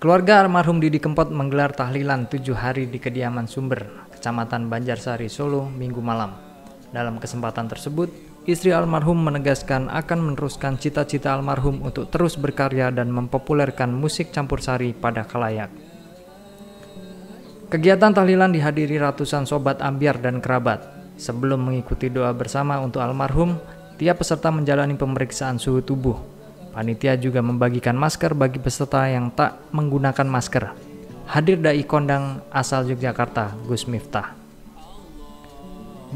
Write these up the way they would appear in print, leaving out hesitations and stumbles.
Keluarga almarhum Didi Kempot menggelar tahlilan 7 hari di kediaman Sumber, Kecamatan Banjarsari, Solo, Minggu malam. Dalam kesempatan tersebut, istri almarhum menegaskan akan meneruskan cita-cita almarhum untuk terus berkarya dan mempopulerkan musik campursari pada khalayak. Kegiatan tahlilan dihadiri ratusan sobat ambyar dan kerabat. Sebelum mengikuti doa bersama untuk almarhum, tiap peserta menjalani pemeriksaan suhu tubuh. Panitia juga membagikan masker bagi peserta yang tak menggunakan masker. Hadir dai kondang asal Yogyakarta, Gus Miftah.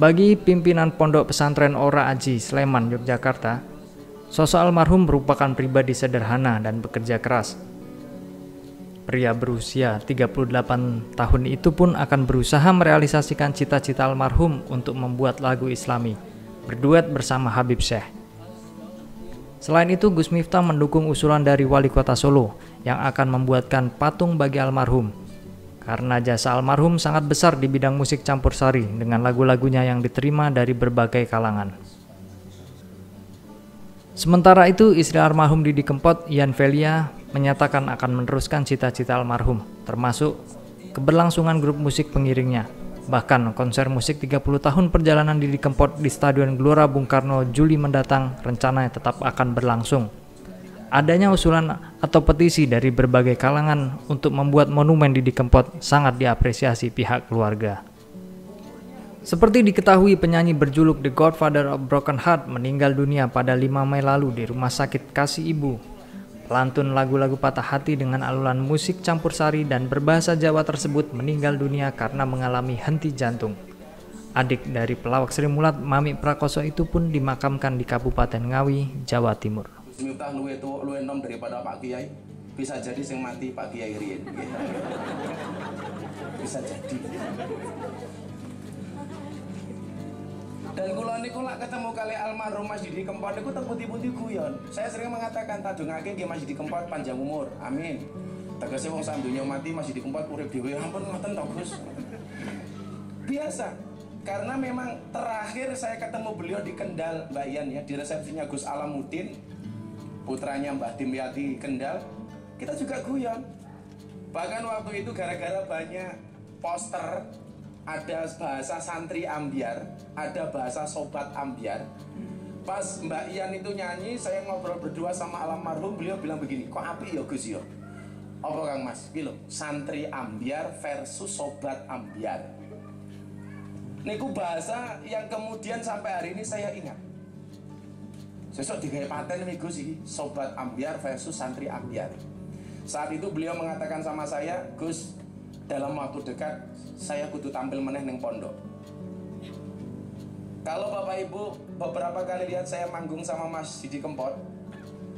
Bagi pimpinan Pondok Pesantren Ora Aji, Sleman, Yogyakarta, sosok almarhum merupakan pribadi sederhana dan bekerja keras. Pria berusia 38 tahun itu pun akan berusaha merealisasikan cita-cita almarhum untuk membuat lagu Islami, berduet bersama Habib Syekh. Selain itu, Gus Miftah mendukung usulan dari Wali Kota Solo yang akan membuatkan patung bagi almarhum. Karena jasa almarhum sangat besar di bidang musik campursari dengan lagu-lagunya yang diterima dari berbagai kalangan. Sementara itu, istri almarhum Didi Kempot, Ian Velia, menyatakan akan meneruskan cita-cita almarhum, termasuk keberlangsungan grup musik pengiringnya. Bahkan konser musik 30 tahun perjalanan Didi Kempot di Stadion Gelora Bung Karno Juli mendatang rencananya tetap akan berlangsung. Adanya usulan atau petisi dari berbagai kalangan untuk membuat monumen Didi Kempot sangat diapresiasi pihak keluarga. Seperti diketahui, penyanyi berjuluk The Godfather of Broken Heart meninggal dunia pada 5 Mei lalu di Rumah Sakit Kasih Ibu. Pelantun lagu-lagu patah hati dengan alunan musik campursari dan berbahasa Jawa tersebut meninggal dunia karena mengalami henti jantung. Adik dari pelawak Sri Mulat, Mami Prakoso itu pun dimakamkan di Kabupaten Ngawi, Jawa Timur. Gus Miftah luwih enom daripada Pak Kiai. Bisa jadi sing mati Pak Kiai riyen. Bisa jadi. Dan kula niku lak ketemu kali almarhum Mas Didi Kempot niku teng pundi-pundi guyon. Saya sering mengatakan tadungake nggih Mas Didi Kempot panjang umur. Amin. Tegese wong sak donya mati Mas Didi Kempot urip dhewe. Ampun ngoten to, Gus. Biasa. Karena memang terakhir saya ketemu beliau di Kendal, Mbak Ian ya, di resepsinya Gus Alamuddin, putranya Mbah Dimyati Kendal. Kita juga guyon. Bahkan waktu itu gara-gara banyak poster, ada bahasa santri ambyar, ada bahasa sobat ambyar. Pas Mbak Ian itu nyanyi, saya ngobrol berdua sama almarhum, beliau bilang begini, kok api ya Gus ya? Apa Kang Mas? Bilo, santri ambyar versus sobat ambyar. Niku bahasa yang kemudian sampai hari ini saya ingat. Sesuk digawe paten nih Gus iki, sobat ambyar versus santri ambyar. Saat itu beliau mengatakan sama saya, Gus, dalam waktu dekat saya kudu tampil meneh ning pondok. Kalau Bapak Ibu beberapa kali lihat saya manggung sama Mas Didi Kempot,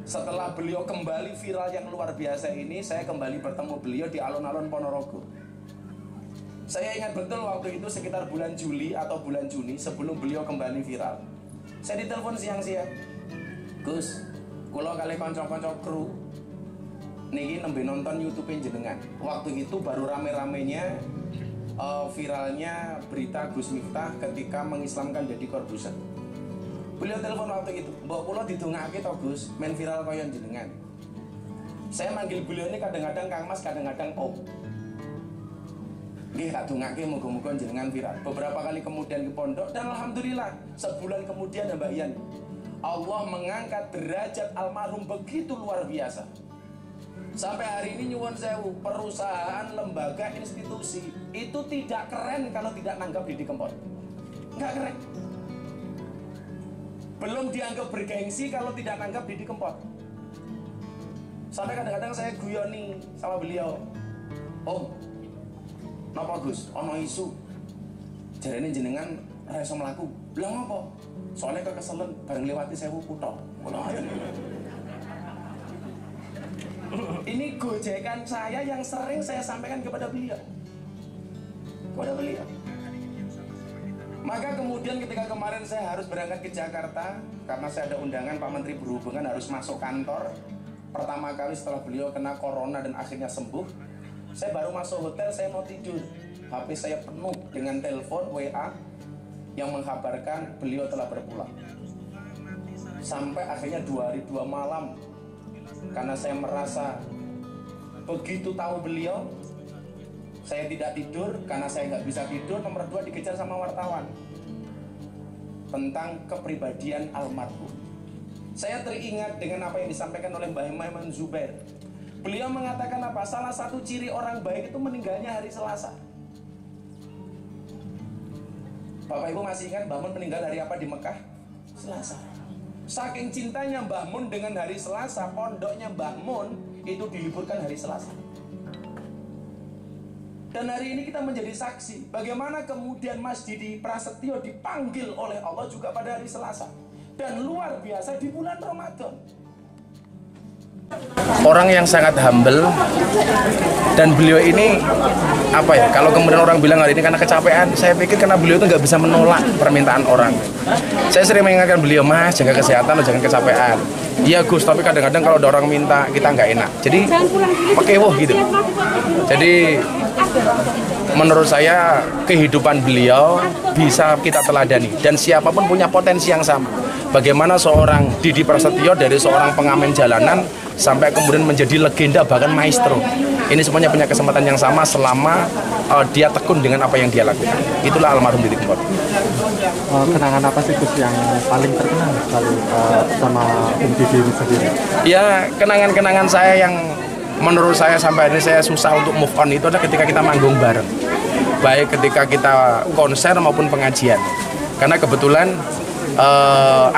setelah beliau kembali viral yang luar biasa ini, saya kembali bertemu beliau di alun-alun Ponorogo. Saya ingat betul waktu itu sekitar bulan Juli atau bulan Juni sebelum beliau kembali viral. Saya ditelepon siang-siang, Gus, kula kali konco-konco kru niki nembe nonton YouTube jenengan. Waktu itu baru rame-ramenya viralnya berita Gus Miftah ketika mengislamkan Deddy Corbuzier. Beliau telepon waktu itu, mbok kula didongake to Gus, men viral kaya jenengan. Saya manggil beliau ini kadang-kadang Kang Mas, kadang-kadang Om. Nggih, tak dongake muga-muga jenengan viral. Beberapa kali kemudian ke pondok dan alhamdulillah sebulan kemudian ya Mbak Ian, Allah mengangkat derajat almarhum begitu luar biasa. Sampai hari ini nyuwun sewu, perusahaan, lembaga, institusi itu tidak keren kalau tidak nanggap Didi Kempot. Nggak keren. Belum dianggap bergengsi kalau tidak nanggap Didi Kempot. Sampai kadang-kadang saya guyoni sama beliau, Om, napa Gus, ono isu jarene jenengan ora iso mlaku. Lah ngopo? Soalnya kekeselen bareng lewati sewu kutho. Ini gojekan saya yang sering saya sampaikan kepada beliau. Maka kemudian ketika kemarin saya harus berangkat ke Jakarta karena saya ada undangan Pak Menteri Perhubungan harus masuk kantor. Pertama kali setelah beliau kena corona dan akhirnya sembuh, saya baru masuk hotel, saya mau tidur. HP saya penuh dengan telepon WA yang mengkabarkan beliau telah berpulang. Sampai akhirnya 2 hari 2 malam karena saya merasa Begitu tahu beliau, saya tidak tidur karena saya nggak bisa tidur. Nomor 2, dikejar sama wartawan tentang kepribadian almarhum. Saya teringat dengan apa yang disampaikan oleh Mbah Maimun Zubair. Beliau mengatakan apa? Salah satu ciri orang baik itu meninggalnya hari Selasa. Bapak Ibu masih ingat Mbah Mun meninggal hari apa di Mekah? Selasa. Saking cintanya Mbah Mun dengan hari Selasa, pondoknya Mbah Mun itu diliburkan hari Selasa. Dan hari ini kita menjadi saksi bagaimana kemudian Mas Didi Prasetyo dipanggil oleh Allah juga pada hari Selasa. Dan luar biasa di bulan Ramadan. Orang yang sangat humble, dan beliau ini apa ya, kalau kemudian orang bilang hari ini karena kecapean, saya pikir karena beliau itu nggak bisa menolak permintaan orang. Saya sering mengingatkan beliau, Mas, jaga kesehatan, jangan kecapean. Iya Gus, tapi kadang-kadang kalau ada orang minta kita nggak enak, jadi pakai woh gitu. Jadi menurut saya kehidupan beliau bisa kita teladani, dan siapapun punya potensi yang sama. Bagaimana seorang Didi Prasetyo dari seorang pengamen jalanan sampai kemudian menjadi legenda bahkan maestro. Ini semuanya punya kesempatan yang sama selama dia tekun dengan apa yang dia lakukan. Itulah almarhum Didi Kempot. Kenangan apa sih Gus yang paling terkenal sekali sama Didi ini sendiri? Ya, kenangan-kenangan saya yang menurut saya sampai ini saya susah untuk move on itu adalah ketika kita manggung bareng. Baik ketika kita konser maupun pengajian. Karena kebetulan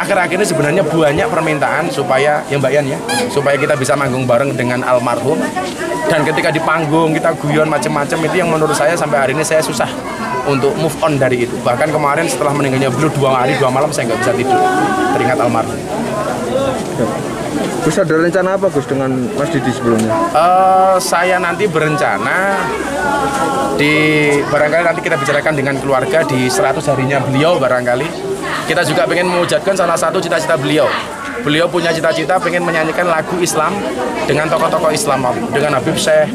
akhir-akhir ini sebenarnya banyak permintaan supaya ya Mbak Yan ya, supaya kita bisa manggung bareng dengan almarhum. Dan ketika di panggung kita guyon macam-macam, itu yang menurut saya sampai hari ini saya susah untuk move on dari itu. Bahkan kemarin setelah meninggalnya beliau 2 hari 2 malam saya nggak bisa tidur teringat almarhum. Gus, ada rencana apa Gus dengan Mas Didi sebelumnya? Saya nanti berencana barangkali nanti kita bicarakan dengan keluarga di 100 harinya beliau barangkali. Kita juga pengen mewujudkan salah satu cita-cita beliau. Beliau punya cita-cita pengen menyanyikan lagu Islam dengan tokoh-tokoh Islam, dengan Habib Syekh.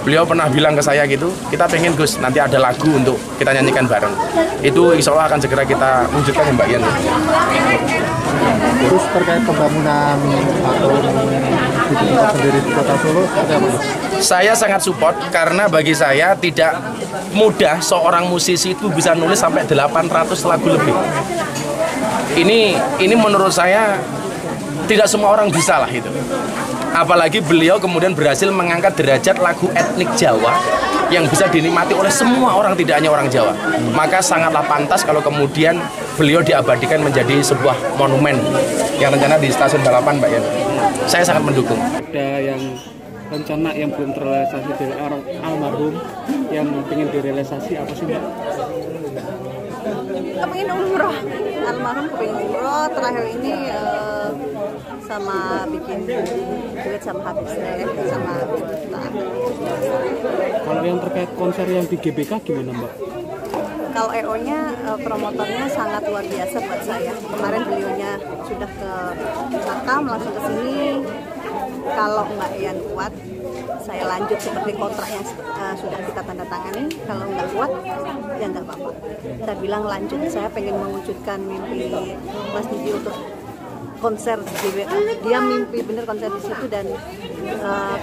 Beliau pernah bilang ke saya gitu, kita pengen Gus nanti ada lagu untuk kita nyanyikan bareng. Itu insya Allah akan segera kita wujudkan ya Mbak Yan. Terus terkait pembangunan patung Didi Kempot sendiri di Kota Solo, seperti apa Gus? Saya sangat support karena bagi saya tidak mudah seorang musisi itu bisa nulis sampai 800 lagu lebih. Ini menurut saya tidak semua orang bisa lah itu. Apalagi beliau kemudian berhasil mengangkat derajat lagu etnik Jawa yang bisa dinikmati oleh semua orang, tidak hanya orang Jawa. Maka sangatlah pantas kalau kemudian beliau diabadikan menjadi sebuah monumen yang rencana di stasiun balapan Mbak Yan. Saya sangat mendukung. Ada yang rencana yang belum terrealisasi dari almarhum yang ingin direalisasi apa sih Mbak? Kepingin umroh, almarhum kepingin umroh. Terakhir ini sama bikin duet sama Habib Syekh sama Kalau yang terkait konser yang di GBK gimana Mbak? Kalau EO-nya promotornya sangat luar biasa buat saya. Kemarin beliaunya sudah ke Batam langsung ke sini. Kalau Mbak Yan kuat, saya lanjut seperti kontrak yang sudah kita tanda tangani. Kalau nggak kuat, ya nggak apa-apa. Kita bilang lanjut. Saya pengen mewujudkan mimpi Mas Didi untuk konser di GBK. Dia mimpi bener konser di situ, dan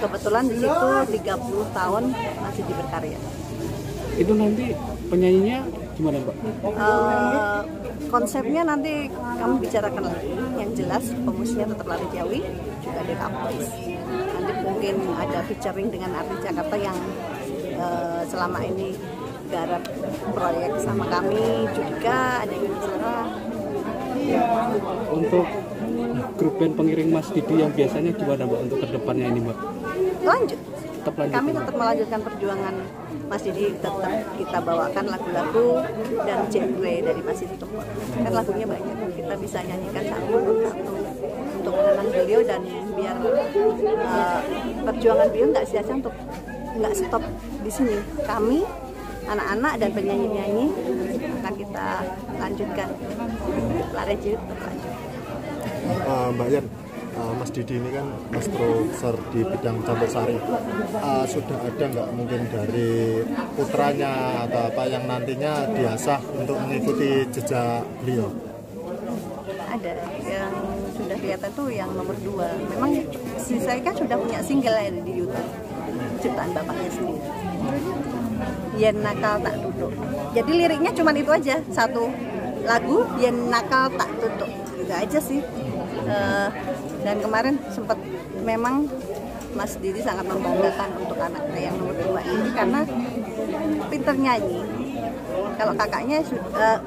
kebetulan di situ 30 tahun masih berkarya. Itu nanti penyanyinya gimana Mbak? Konsepnya nanti kami bicarakan lagi. Yang jelas pemusiknya tetap Lari Jawi, juga ada Kapolis. Nanti mungkin ada featuring dengan artis Jakarta yang selama ini garap proyek sama kami, juga ada yang bicara. Untuk grup band pengiring Mas Didi yang biasanya gimana Mbak untuk kedepannya ini Mbak? Lanjut. Lanjut. Kami tetap melanjutkan perjuangan Mas Didi, tetap kita bawakan lagu-lagu dan genre dari Mas Didi Kempot. Kan lagunya banyak, kita bisa nyanyikan satu untuk mengenang beliau, dan biar perjuangan beliau nggak sia-sia, untuk nggak stop di sini. Kami, anak-anak dan penyanyi-nyanyi akan kita lanjutkan. Lari Jawi tetap lanjut. Mbak Yan, Mas Didi ini kan maestro besar di bidang campursari. Sudah ada nggak mungkin dari putranya atau apa yang nantinya diasah untuk mengikuti jejak beliau? Ada yang sudah kelihatan tuh yang nomor 2. Memang si saya kan sudah punya single di YouTube. ciptaan bapaknya sendiri. Yen nakal tak tutup. Jadi liriknya cuma itu aja, satu lagu Yen nakal tak tutup, gitu aja sih. Dan kemarin sempat memang Mas Didi sangat membanggakan untuk anaknya yang nomor 2 ini karena pinter nyanyi. Kalau kakaknya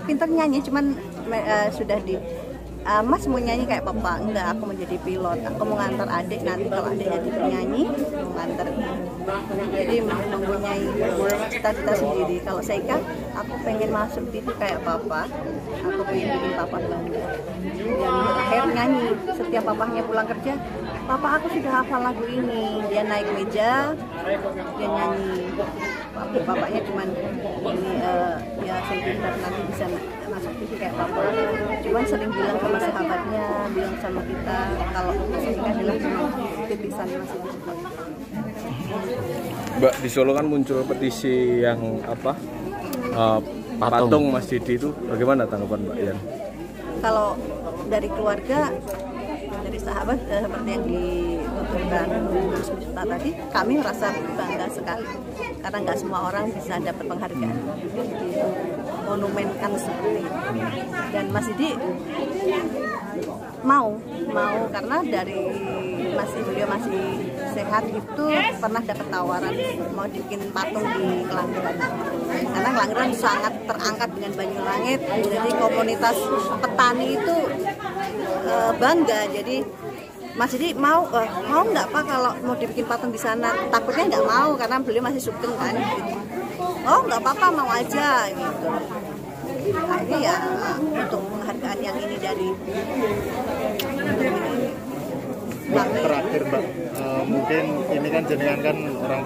pinter nyanyi, cuman sudah di Mas mau nyanyi kayak papa, enggak, aku mau jadi pilot, aku mau ngantar adik nanti kalau adiknya jadi penyanyi, mau ngantar. Jadi mempunyai cita-cita sendiri. Kalau Seika, aku pengen masuk TV kayak papa, aku pengen bikin papa bangga. Dan akhir nyanyi, setiap papahnya pulang kerja, papa aku sudah hafal lagu ini. Dia naik meja, dia nyanyi. Bapaknya cuman ini ya saya pintar nanti bisa masuk TV kayak papa. Cuman sering bilang sama sahabatnya, bilang sama kita kalau ini adalah titisan masih di sekolah. Mbak, di Solo kan muncul petisi yang apa? Patung Mas Didi itu, bagaimana tanggapan Mbak Yan? Kalau dari keluarga, dari sahabat seperti yang dituturkan Gus Miftah tadi, kami merasa bangga sekali karena nggak semua orang bisa dapat penghargaan di monumen kan seperti itu. Dan Mas Didi mau karena dari beliau masih sehat itu pernah dapat tawaran mau dibikin patung di Kelanggeran karena Kelanggeran sangat terangkat dengan Banyulangit, jadi komunitas petani itu bangga. Jadi Mas Didi mau nggak Pak kalau mau dibikin patung di sana? Takutnya nggak mau karena beliau masih sugeng kan gitu. Oh nggak apa-apa, mau aja gitu. Akhirnya ya untuk penghargaan yang ini dari Mbak, terakhir Mbak, mungkin ini kan jenengan kan orang